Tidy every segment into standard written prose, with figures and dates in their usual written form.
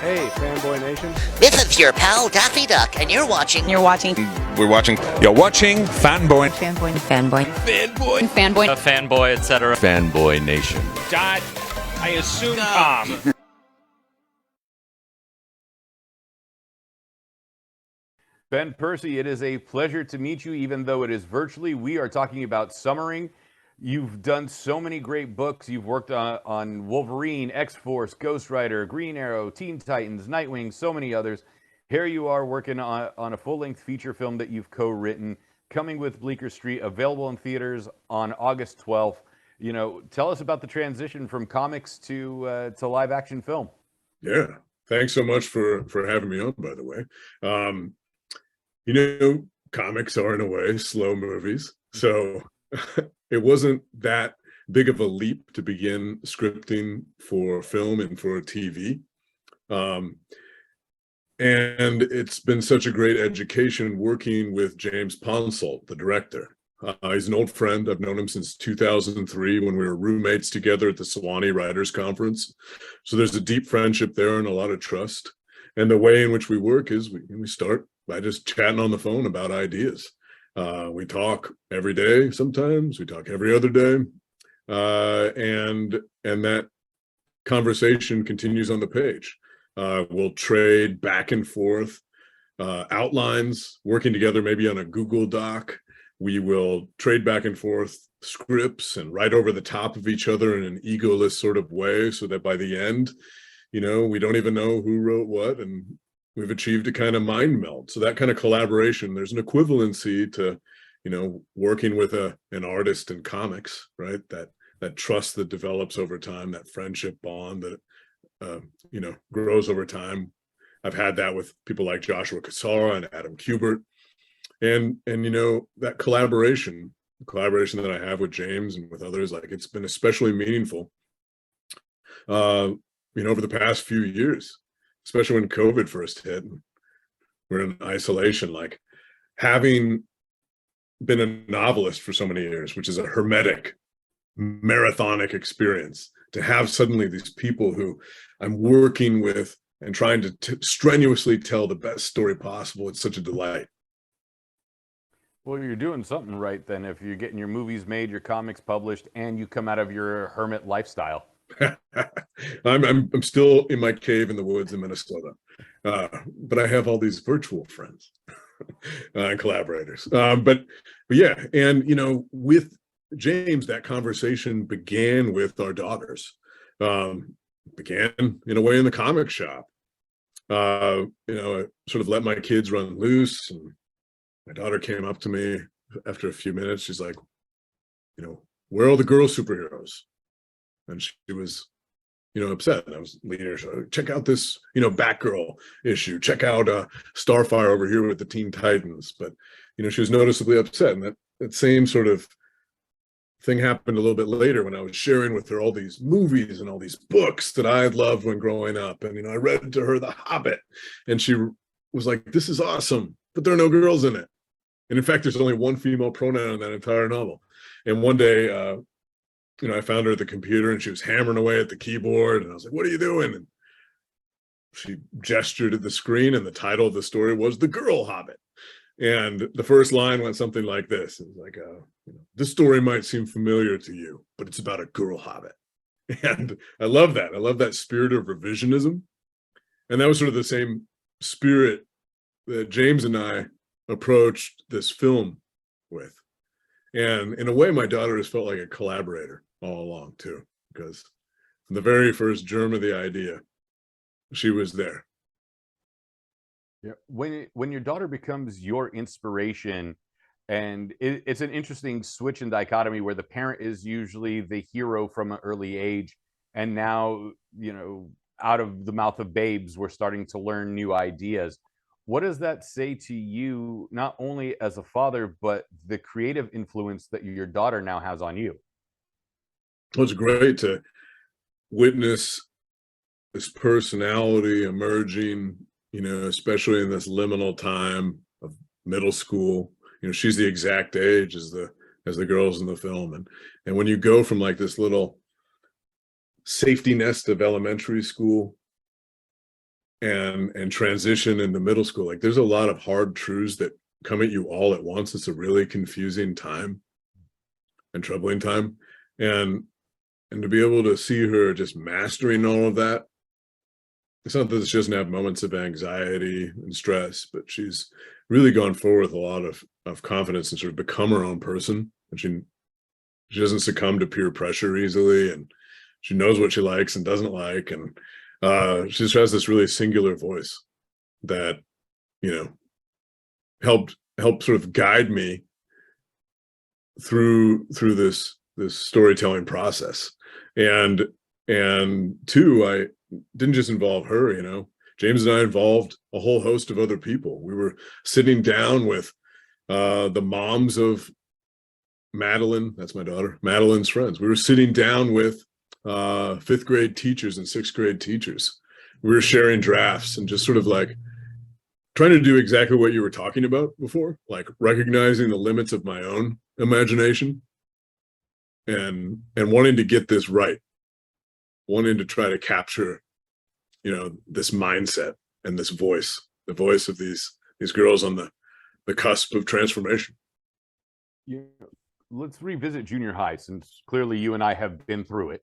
Hey, Fanboy Nation. This is your pal Daffy Duck, and you're watching. We're watching Fanboy. A fanboy, etc. Fanboy Nation. Dot, I assume Tom. Ben Percy, it is a pleasure to meet you, even though it is virtually. We are talking about summering. You've done so many great books. You've worked on Wolverine, X-Force, Ghost Rider, Green Arrow, Teen Titans, Nightwing, so many others. Here you are working on a full-length feature film that you've co-written, coming with Bleecker Street, available in theaters on August 12th. You know, tell us about the transition from comics to live action film. Yeah, thanks so much for having me on, by the way. You know, comics are in a way slow movies, so it wasn't that big of a leap to begin scripting for film and for TV. And it's been such a great education working with James Ponsoldt, the director. He's an old friend. I've known him since 2003 when we were roommates together at the Sewanee Writers Conference. So there's a deep friendship there and a lot of trust. And the way in which we work is we start by just chatting on the phone about ideas. We talk every day. Sometimes we talk every other day, and that conversation continues on the page. We'll trade back and forth outlines, working together maybe on a Google Doc. We will trade back and forth scripts and write over the top of each other in an egoless sort of way, so that by the end, you know, we don't even know who wrote what, and we've achieved a kind of mind meld. So that kind of collaboration, there's an equivalency to, you know, working with an artist in comics, right? That trust that develops over time, that friendship bond that, you know, grows over time. I've had that with people like Joshua Cassara and Adam Kubert. And you know, that collaboration that I have with James and with others, like, it's been especially meaningful, you know, over the past few years, especially when COVID first hit. We're in isolation, like having been a novelist for so many years, which is a hermetic, marathonic experience, to have suddenly these people who I'm working with and trying to strenuously tell the best story possible. It's such a delight. Well, you're doing something right then if you're getting your movies made, your comics published, and you come out of your hermit lifestyle. I'm still in my cave in the woods in Minnesota, but I have all these virtual friends and collaborators. But yeah, and you know, with James, that conversation began with our daughters. Began in a way in the comic shop. You know, I sort of let my kids run loose, and my daughter came up to me after a few minutes. She's like, you know, where are all the girl superheroes? And she was, you know, upset. And I was leading her, check out this, you know, Batgirl issue. Check out Starfire over here with the Teen Titans. But, you know, she was noticeably upset. And that same sort of thing happened a little bit later when I was sharing with her all these movies and all these books that I had loved when growing up. And, you know, I read to her The Hobbit. And she was like, this is awesome, but there are no girls in it. And in fact, there's only one female pronoun in that entire novel. And one day, you know, I found her at the computer and she was hammering away at the keyboard, and I was like, what are you doing? And she gestured at the screen, and the title of the story was The Girl Hobbit. And the first line went something like this. It was like, you know, this story might seem familiar to you, but it's about a girl hobbit. And I love that. I love that spirit of revisionism. And that was sort of the same spirit that James and I approached this film with. And in a way, my daughter has felt like a collaborator all along too, because from the very first germ of the idea, she was there. Yeah. When your daughter becomes your inspiration, and it's an interesting switch and dichotomy where the parent is usually the hero from an early age, and now, you know, out of the mouth of babes, we're starting to learn new ideas. What does that say to you, not only as a father, but the creative influence that your daughter now has on you? Well, it's great to witness this personality emerging, you know, especially in this liminal time of middle school. You know, she's the exact age as the girls in the film. And when you go from like this little safety nest of elementary school and transition into middle school. Like there's a lot of hard truths that come at you all at once. It's a really confusing time and troubling time. And to be able to see her just mastering all of that, it's not that she doesn't have moments of anxiety and stress, but she's really gone forward with a lot of confidence and sort of become her own person. And she doesn't succumb to peer pressure easily, and she knows what she likes and doesn't like, and she just has this really singular voice that, you know, helped sort of guide me through this storytelling process. And two, I didn't just involve her, you know, James and I involved a whole host of other people. We were sitting down with the moms of Madeline, that's my daughter, Madeline's friends. We were sitting down with 5th grade teachers and 6th grade teachers. We were sharing drafts and just sort of like trying to do exactly what you were talking about before, like recognizing the limits of my own imagination and wanting to get this right, wanting to try to capture, you know, this mindset and this voice, the voice of these girls on the cusp of transformation. Yeah. Let's revisit junior high, since clearly you and I have been through it.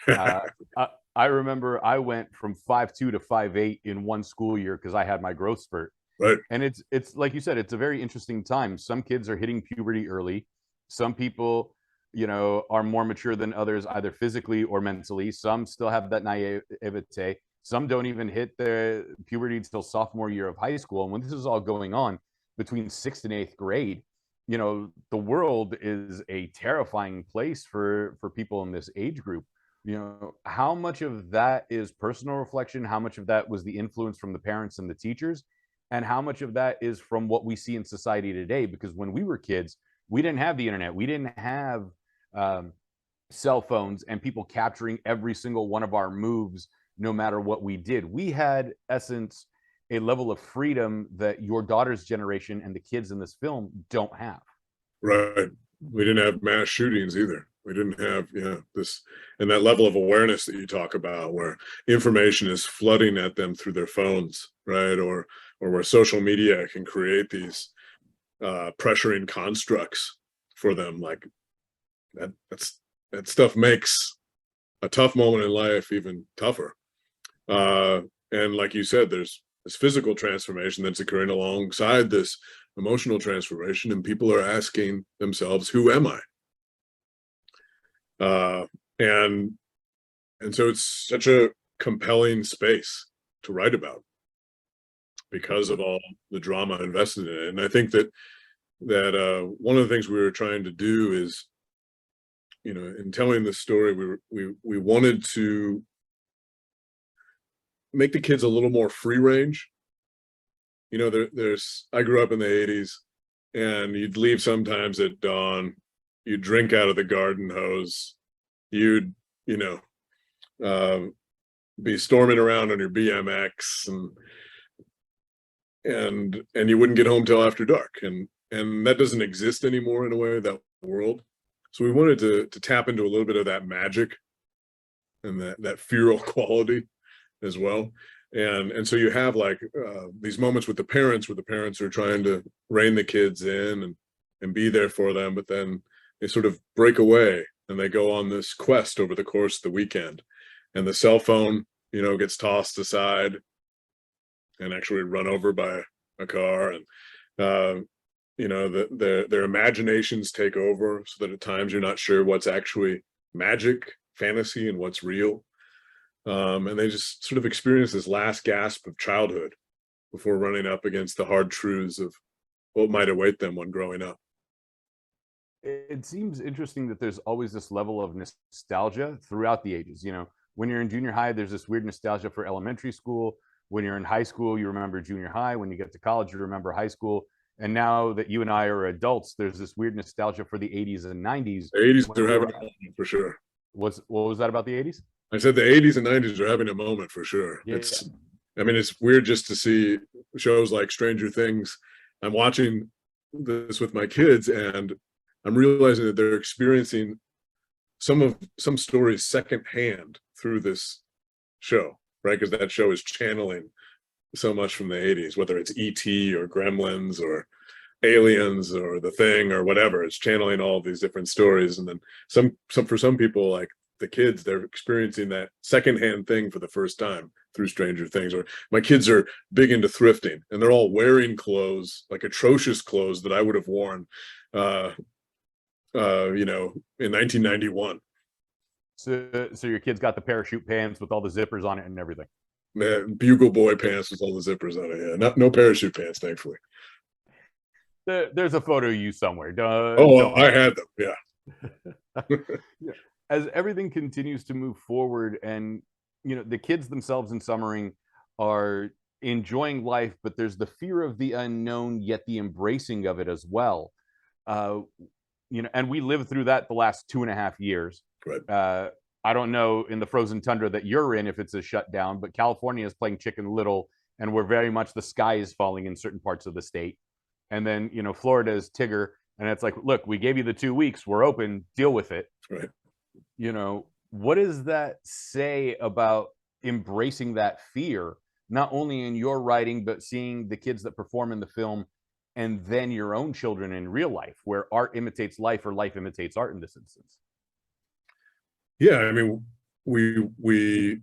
I remember I went from 5'2" to 5'8" in one school year because I had my growth spurt. Right. And it's like you said, it's a very interesting time. Some kids are hitting puberty early. Some people, you know, are more mature than others, either physically or mentally. Some still have that naivete. Some don't even hit their puberty until sophomore year of high school. And when this is all going on between 6th and 8th grade, you know, the world is a terrifying place for people in this age group. You know, how much of that is personal reflection? How much of that was the influence from the parents and the teachers? And how much of that is from what we see in society today? Because when we were kids, we didn't have the internet. We didn't have cell phones and people capturing every single one of our moves, no matter what we did. We had, essence, a level of freedom that your daughter's generation and the kids in this film don't have. Right. We didn't have mass shootings either. We didn't have, this, and that level of awareness that you talk about, where information is flooding at them through their phones, right? Or where social media can create these pressuring constructs for them. Like that stuff makes a tough moment in life even tougher. And like you said, there's this physical transformation that's occurring alongside this emotional transformation, and people are asking themselves, who am I? And so it's such a compelling space to write about because of all the drama invested in it. And I think that one of the things we were trying to do is, in telling this story, we wanted to make the kids a little more free range. I grew up in the 80s, and you'd leave sometimes at dawn, you'd drink out of the garden hose, you'd, be storming around on your BMX, and you wouldn't get home till after dark. And that doesn't exist anymore in a way, that world. So we wanted to tap into a little bit of that magic and that feral quality as well. And so you have like these moments with the parents, where the parents are trying to rein the kids in and be there for them, but then they sort of break away and they go on this quest over the course of the weekend, and the cell phone, gets tossed aside and actually run over by a car, and their imaginations take over, so that at times you're not sure what's actually magic, fantasy, and what's real. And they just sort of experience this last gasp of childhood before running up against the hard truths of what might await them when growing up. It seems interesting that there's always this level of nostalgia throughout the ages. When you're in junior high, there's this weird nostalgia for elementary school. When you're in high school, you remember junior high. When you get to college, you remember high school. And now that you and I are adults, there's this weird nostalgia for the 80s and 90s. The 80s are having a moment for sure. What was that about the 80s? I said the 80s and 90s are having a moment for sure. Yeah, it's weird just to see shows like Stranger Things. I'm watching this with my kids, and I'm realizing that they're experiencing some stories secondhand through this show, right? Because that show is channeling so much from the 80s, whether it's E.T. or Gremlins or Aliens or The Thing or whatever. It's channeling all these different stories. And then some for some people, like the kids, they're experiencing that secondhand thing for the first time through Stranger Things. Or my kids are big into thrifting, and they're all wearing clothes, like atrocious clothes that I would have worn, in 1991. So your kid's got the parachute pants with all the zippers on it and everything. Bugle boy pants with all the zippers on it. Yeah, no parachute pants, thankfully. There's a photo of you somewhere. I had them. Yeah. As everything continues to move forward, and the kids themselves in Summering are enjoying life, but there's the fear of the unknown, yet the embracing of it as well. And we lived through that the last 2.5 years. Right. I don't know in the frozen tundra that you're in if it's a shutdown, but California is playing Chicken Little, and we're very much the sky is falling in certain parts of the state. And then Florida is Tigger, and it's like, look, we gave you the 2 weeks, we're open, deal with it. Right. What does that say about embracing that fear, not only in your writing, but seeing the kids that perform in the film, and then your own children in real life, where art imitates life or life imitates art in this instance? Yeah, I mean, we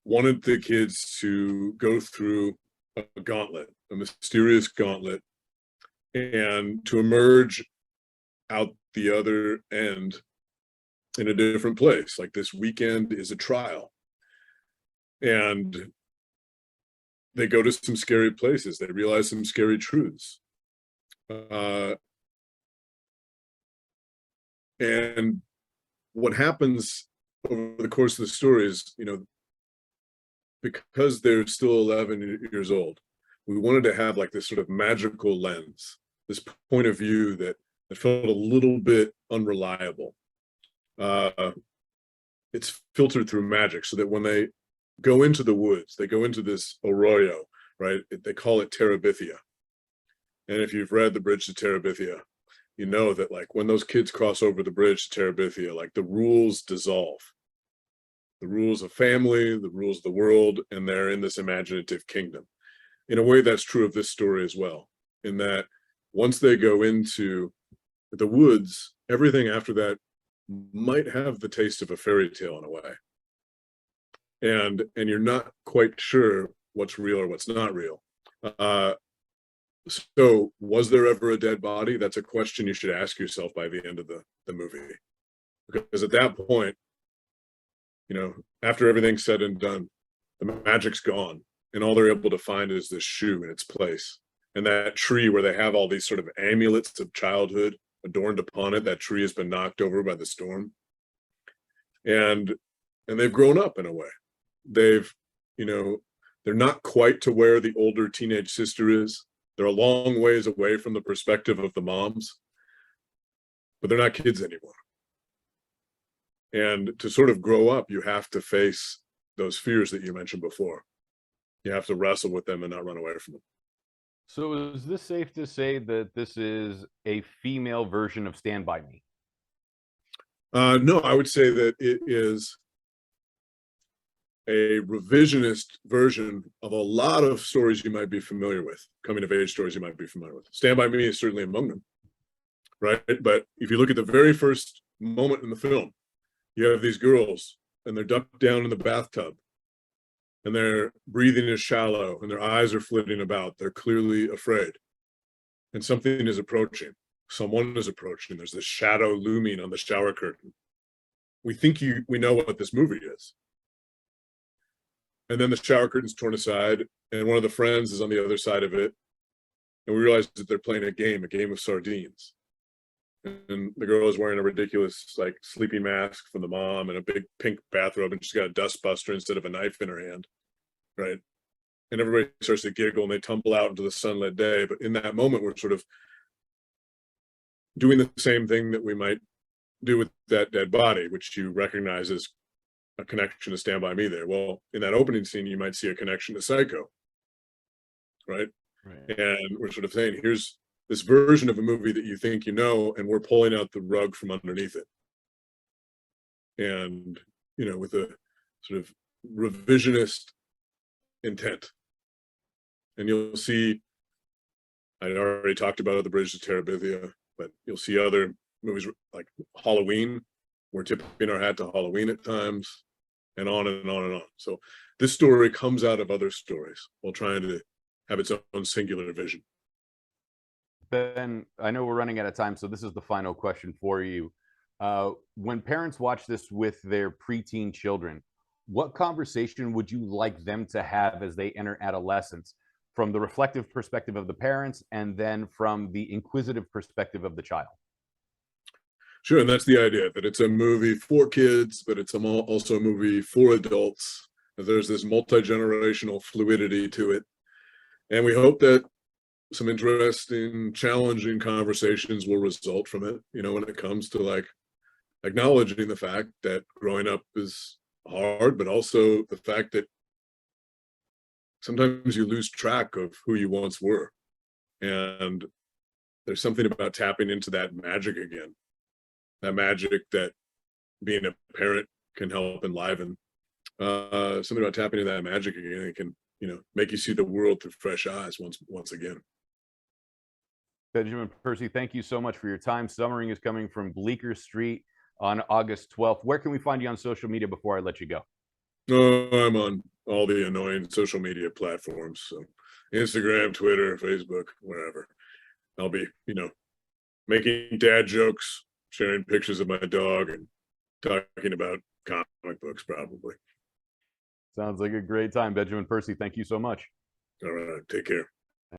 wanted the kids to go through a gauntlet, a mysterious gauntlet, and to emerge out the other end in a different place. Like, this weekend is a trial, and they go to some scary places. They realize some scary truths. And what happens over the course of the story is, because they're still 11 years old, we wanted to have like this sort of magical lens, this point of view that felt a little bit unreliable. It's filtered through magic, so that when they go into the woods, they go into this arroyo, right? They call it Terabithia. And if you've read The Bridge to Terabithia, you know that, like, when those kids cross over the bridge to Terabithia, like, the rules dissolve. The rules of family, the rules of the world, and they're in this imaginative kingdom. In a way, that's true of this story as well, in that once they go into the woods, everything after that might have the taste of a fairy tale in a way. And you're not quite sure what's real or what's not real. So was there ever a dead body? That's a question you should ask yourself by the end of the movie. Because at that point, after everything's said and done, the magic's gone, and all they're able to find is this shoe in its place. And that tree where they have all these sort of amulets of childhood adorned upon it, that tree has been knocked over by the storm. And they've grown up in a way. They've, they're not quite to where the older teenage sister is. They're a long ways away from the perspective of the moms, but they're not kids anymore. And to sort of grow up, you have to face those fears that you mentioned before. You have to wrestle with them and not run away from them. So is this safe to say that this is a female version of Stand By Me? No, I would say that it is a revisionist version of a lot of stories you might be familiar with, coming of age stories you might be familiar with. Stand By Me is certainly among them, right? But if you look at the very first moment in the film, you have these girls, and they're ducked down in the bathtub, and their breathing is shallow, and their eyes are flitting about. They're clearly afraid, and something is approaching. Someone is approaching. There's this shadow looming on the shower curtain. We think we know what this movie is. And then the shower curtain's torn aside, and one of the friends is on the other side of it. And we realize that they're playing a game of sardines. And the girl is wearing a ridiculous, like, sleeping mask from the mom and a big pink bathrobe, and she's got a dust buster instead of a knife in her hand, right? And everybody starts to giggle, and they tumble out into the sunlit day. But in that moment, we're sort of doing the same thing that we might do with that dead body, which you recognize as a connection to Stand By Me there. Well, in that opening scene, you might see a connection to Psycho, right? And we're sort of saying, here's this version of a movie that you think you know, and we're pulling out the rug from underneath it. And, with a sort of revisionist intent. and you'll see, I already talked about The Bridge to Terabithia, but you'll see other movies like Halloween. We're tipping our hat to Halloween at times, and on and on and on. So this story comes out of other stories while trying to have its own singular vision. Ben, I know we're running out of time, so this is the final question for you. When parents watch this with their preteen children, what conversation would you like them to have as they enter adolescence, from the reflective perspective of the parents and then from the inquisitive perspective of the child? Sure, and that's the idea, that it's a movie for kids, but it's also a movie for adults. There's this multi-generational fluidity to it. And we hope that some interesting, challenging conversations will result from it, when it comes to like acknowledging the fact that growing up is hard, but also the fact that sometimes you lose track of who you once were. And there's something about tapping into that magic again, that magic that being a parent can help enliven. Something about tapping into that magic again, it can, make you see the world through fresh eyes once again. Benjamin Percy, thank you so much for your time. Summering is coming from Bleecker Street on August 12th. Where can we find you on social media before I let you go? I'm on all the annoying social media platforms. So Instagram, Twitter, Facebook, wherever. I'll be, making dad jokes, sharing pictures of my dog, and talking about comic books, probably. Sounds like a great time. Benjamin Percy, thank you so much. All right. Take care.